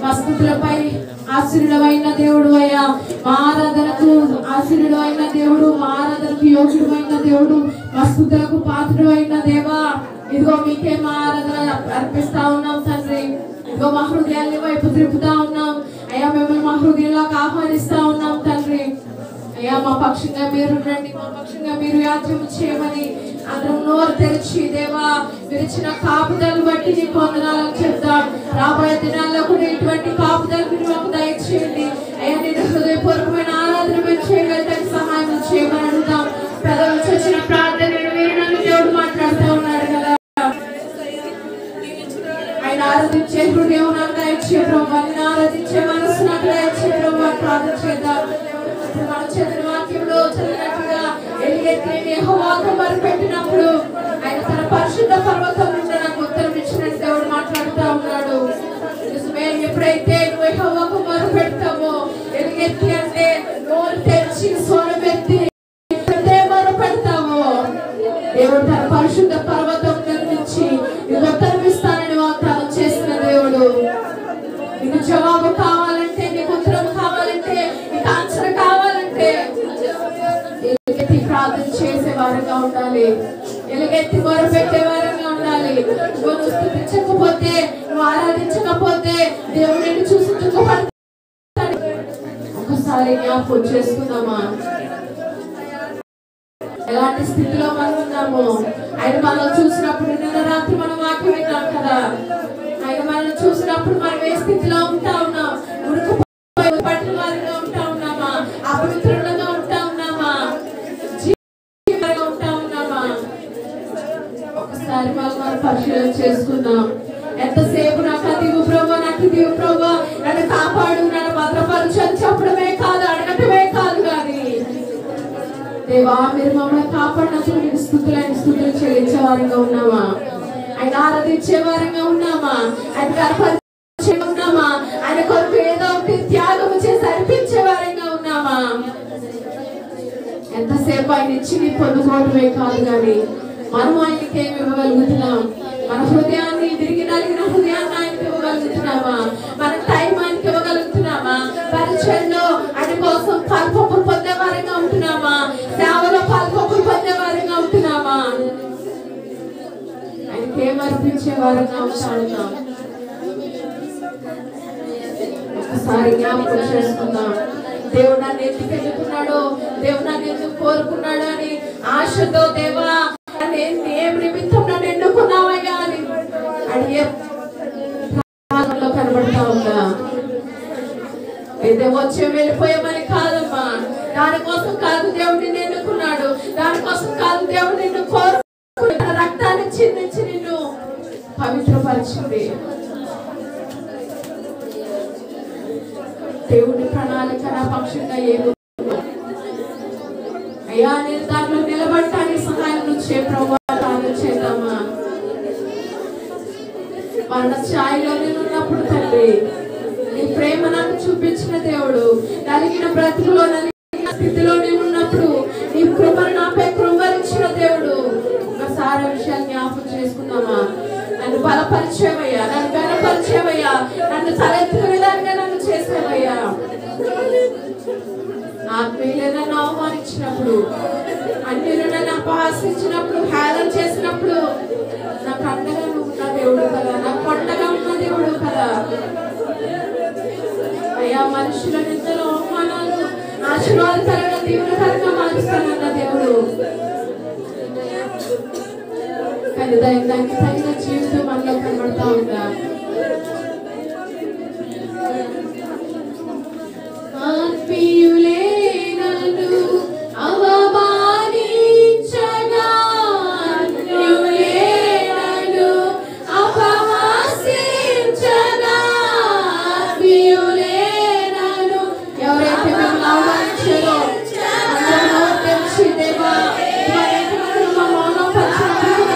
మా స్తుతులపై ఆశీర్వాదమైన దేవుడు అయ్యా, మా ఆరాధనకు ఆశీర్వాదమైన దేవుడు, మా ఆరాధనకు యోగ్యుడైన దేవుడు, మా స్తుతులకు పాత్రుడైన దేవా, ఇదిగో మీకే మా ఆరాధన అర్పిస్తా ఉన్నాం తండ్రి. ఇదిగో మా హృదయాన్ని వైపు త్రిపుతా ఉన్నాం అయ్యా, మిమ్మల్ని మా హృదయంలోకి ఆహ్వానిస్తా ఉన్నాం తండ్రి. అయ్యా మా పక్షంగా మీరు రండి, మా పక్షంగా మీరు యాత్ర చేయమని అందరం నోరు తెరిచి దేవా మీరు ఇచ్చిన కాపుదలను బట్టి నీకు వందనాలను చెప్తాం. రాబోయే దినాల్లో కూడా ఇటువంటి కాపుదలు మీరు మాకు దయచేయండి అయ్యా. నేను హృదయపూర్వకమైన ఆరాధన మీరు చేయగలిగితే సహాయం చేయమని అడుగుతాం. పెదవుల నుంచి వచ్చిన ప్రార్థన మీరు నన్ను దేవుడు మాట్లాడుతూ ఉన్నాడు కదా, ఆయన ఆరాధించే హృదయం నాకు దయచే ప్రభు, ఆయన ఆరాధించే మనసు నాకు దయచే ప్రభు అని ప్రార్థన చేద్దాం. మన చదివిన వాక్యంలో చదివినట్టుగా ఎలుగెత్తి యెహోవాకు మొరపెట్టినప్పుడు ఆయన తన పరిశుద్ధ పర్వతం నుండి నాకు ఉత్తరం ఇచ్చినట్టు దేవుడు మాట్లాడుతూ ఉన్నాడు. నిజమే, ఎప్పుడైతే నువ్వు యెహోవాకు మొరపెడతావో, ఎలుగెత్తి అంటే నోరు తెరిచి స్వరమెత్తి మొరపెడతావో, దేవుడు తన పరిశుద్ధ పర్వతం నుంచి నీకు ఉత్తరం ఇస్తానని వాగ్దానం చేసిన దేవుడు. నీకు జవాబు కావాలంటే, నీకు ఉత్తరం కావాలంటే, నీకు ఆన్సర్ కావాలంటే ఎలుగెత్తి ప్రార్థన చేసే వారంగా ఉండాలి, ఎలుగెత్తి మొరపెట్టే వారంగా ఉండాలి. నువ్వు స్తుతించకపోతే, నువ్వు ఆరాధించకపోతే దేవుడు నిన్ను చూసి దుఃఖపడతాడు. ఒకసారి జ్ఞాపకం చేసుకుందామా ఎలాంటి స్థితిలో మనం ఉన్నాము. ఆయన మనల్ని చూసినప్పుడు, నిన్న రాత్రి మనం వాక్యం విన్నాం కదా, ఆయన మనల్ని చూసినప్పుడు మనం ఏ స్థితిలో ఉంటా ఉన్నాం? పట్టిన వారిగా ఉంటా ఉన్నామా? అపవిత్రులుగా ఉంటా ఉన్నామా? జీవితంగా ఉంటా ఉన్నామా? ఒకసారి మనం పరిశీలన చేసుకుందాం. ఎంతసేపు నాకు అది ఇవ్వు ప్రభా, నాకు ఇది ఇవ్వు ప్రభా, నన్ను కాపాడు, నన్ను భద్రపరచు అని చెప్పడమే కాదు, అడగటమే కాదు. కానీ దేవా మీరు మమ్మల్ని కాపాడినప్పుడు నీకు స్తుతులు చెల్లించే వారంగా ఉన్నామా? ఆయన ఆరాధించే వారంగా ఉన్నామా? ఆయన గర్భే ఉన్నామా? ఆయన కొరకు ఏదో ఒకటి త్యాగం చేసి అర్పించే వారంగా ఉన్నామా? ఎంతసేపు ఆయన ఇచ్చి నీ పొందుకోవడమే కాదు, కానీ మనం ఆయనకి ఏమి ఇవ్వగలుగుతున్నాం? మన హృదయాన్ని తిరిగి నలిగిన హృదయాన్ని ఆయనకి ఇవ్వగలుగుతున్నామా? మన టైం ఆయనకి ఇవ్వగలుగుతున్నామా? పరిచయంలో ఆయన కోసం పాల్పొప్పులు పొందే వారంగా ఉంటున్నామా? సేవలో పాల్పొప్పులు పొందే వారంగా ఉంటున్నామా? ఆయనకి ఏమర్పించే వారంగా ఉంటున్నాం? ఒకసారి జ్ఞాపకం చేసుకుందాం. దేవుడు నన్ను ఎందుకు ఎన్నుకున్నాడు, దేవుడు నన్ను ఎందుకు కోరుకున్నాడు అని ఆశతో, దేవా ఏం నిమిత్తం నన్ను ఎన్నుకున్నావయ్యా అని అడిగే కనబడతా ఉందా? అయితే వచ్చే వెళ్ళిపోయామని కాదమ్మా, దానికోసం కాదు దేవుడు నిన్ను ఎన్నుకున్నాడు, దానికోసం కాదు దేవుడు నిన్ను కోరుకున్నాడు, రక్తాన్ని చిందించి నిన్ను పవిత్రపరిచింది. దేవుడి ప్రణాళిక నా పక్షంగా ఏదో అయ్యా, నేను దాంట్లో నిలబడటానికి సహాయం నుంచే ప్రభావం చేద్దామా? మరణ ఛాయలో నేను ఉన్నప్పుడు తండ్రి నీ ప్రేమ నాకు చూపించిన దేవుడు, నలిగిన బ్రతుకులో నలిగిన స్థితిలో నేను ఉన్నప్పుడు నీ కృపను నాపై కృంగరించిన దేవుడు. ఒకసారి విషయాన్ని జ్ఞాపకం చేసుకుందామా? నన్ను బలపరిచేవయ్యా, నన్ను బలపరిచేవయ్యా, నన్ను తలెత్తుకునే విధానంగా నన్ను చేసేవయ్యా. ఆత్మీయులు నన్ను అవమానించినప్పుడు, అన్యులు నన్ను అపహాసించినప్పుడు, హేళన చేసినప్పుడు నాకు అండగా నువ్వు ఉన్న దేవుడు కదా, నాకు కొండగా ఉన్న దేవుడు కదా అయ్యా. మనుషుల నిందలు, అవమానాలు ఆశీర్వాదకరంగా దీవెనకరంగా మారుస్తానన్న దేవుడు. కానీ దానికి తగిన జీవితం మనలో కనబడతా ఉందా? ఆత్మీయులే నన్ను అవమానించగా, అన్యులే నన్ను అపహాసించగా, ఆత్మీయులే నన్ను ఎవరైతే మిమ్మల్ని అవమానించారో అందరూ తెలిసి దేవా ఎవరైతే మా మౌనం పరిచినప్పుడు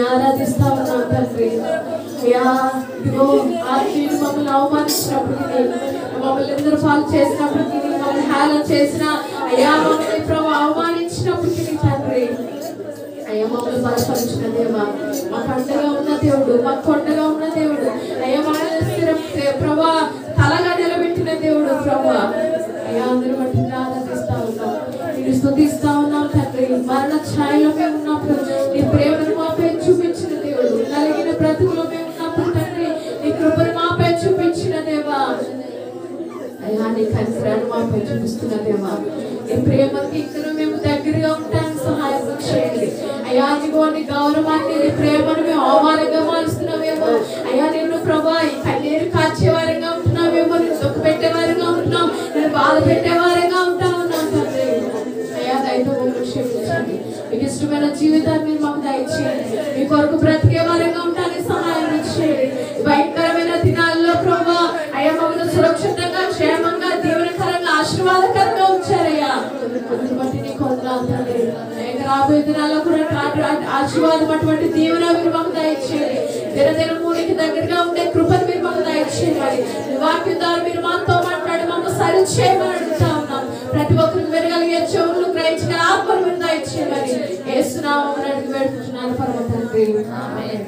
ఆరాధిస్తా ఉన్నాం తండ్రి. అయ్యా ఇదిగో ఆత్మీయులు మమ్మల్ని అవమానించినప్పటికీ, మమ్మల్ని ఎందరూ పాలు చేసినప్పటికీ, మమ్మల్ని హేళన చేసిన అయ్యా మమ్మల్ని ప్రభు అవమానించినప్పటికీ తండ్రి అయ్యా మమ్మల్ని బలపరిచిన దేవా, మాకు అండగా ఉన్న దేవుడు, మాకు కొండగా ఉన్న దేవుడు, అయ్యా మమ్మల్ని స్థిరం ప్రభా తలగా నిలబెట్టిన దేవుడు ప్రభా. అయ్యా అందరూ బట్టి ఆరాధిస్తా ఉన్నాం, నేను స్తుతిస్తా ఉన్నాం తండ్రి. మరణ ఛాయలో మేము ఉన్నప్పుడు నీ ప్రేమను మాపై చూపించిన దేవుడు, నలిగిన బ్రతుకులో మేము ఉన్నప్పుడు తండ్రి నీ కృపను మాపై చూపించిన దేవా. అయ్యా నీ కనికరాన్ని మాపై చూపిస్తున్న దేవా, నీ ప్రేమకి ఇక్కడ మేము దగ్గరగా ఉండడానికి సహాయం చేయండి అయ్యా. నీకో నీ గౌరవాన్ని నీ ప్రేమను మేము అవమానంగా మారుస్తున్నావేమో అయ్యా. నిన్ను ప్రభా కన్నీరు కాచేవారంగా ఉంటున్నావేమో, నేను దుఃఖ పెట్టేవారంగా ఉంటున్నాం, నేను బాధ పెట్టేవారంగా ఉంటా ఉన్నాం తండ్రి. అయ్యా దయతో మమ్మల్ని క్షమించండి, మీకు ఇష్టమైన జీవితాన్ని మీరు మాకు దయచేయండి, మీ కొరకు బ్రతికే వారంగా ఉండడానికి సహాయం చేయండి. భయంకరమైన దినాల్లో ప్రభా అయ్యా మమ్మల్ని సురక్షితంగా క్షేమంగా దీవెనకరంగా ఆశీర్వాదకరంగా ఉంచారయ్యా. అందుని బట్టి నీకు వందనాలు తండ్రి. రాబోయే దినాల్లో కూడా ఆశీర్వాదం అటువంటి దీవెన మీరు మాకు దయచేయండి. దినదినము నీకు దగ్గరగా ఉండే కృపను మీరు మాకు దయచేయాలి. వాక్యం ద్వారా మీరు మాతో మాట్లాడి మమ్మల్ని సరిచేయమని అడుగుతా ఉన్నాం. ప్రతి ఒక్కరికి వినగలిగే చెవులు గ్రహించిన ఆత్మను మీరు దయచేయాలి. యేసు నామమున అడిగి వేడుకుంటున్నాను పరమ తండ్రి. ఆమేన్.